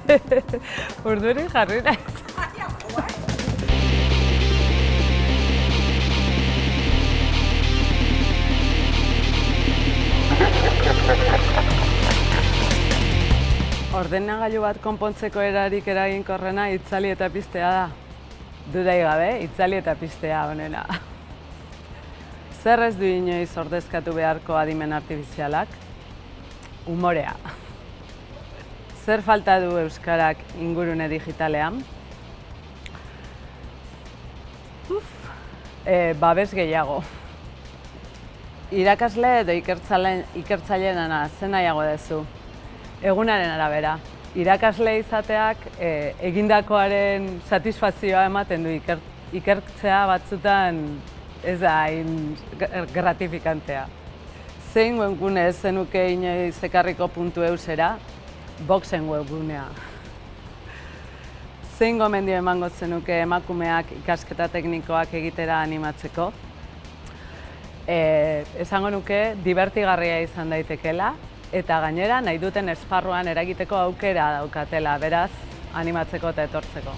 Urduri jarri naiz. Ordenagailu bat konpontzeko erarik eraginkorrena itzali eta piztea da. Dudai gabe, itzali eta piztea honena. Zer ez du inoiz ordezkatu beharko adimen artifizialak? Umorea. Zer falta du euskarak ingurune digitalean? Babes gehiago. Irakasle edo ikertzaileenana zen nahiago duzu. Egunaren arabera. Irakasle izateak egindakoaren satisfazioa ematen du, ikertzea batzutan ez da hain gratifikantea. Zein webgune ez zenuke inoiz ekarriko .eusera? Voxen webgunea. Zein gomendio emango zenuke emakumeak ikasketa teknikoak egitera animatzeko? Esango nuke dibertigarria izan daitekela, eta gainera nahi duten esparruan eragiteko aukera daukatela, beraz, animatzeko eta etortzeko.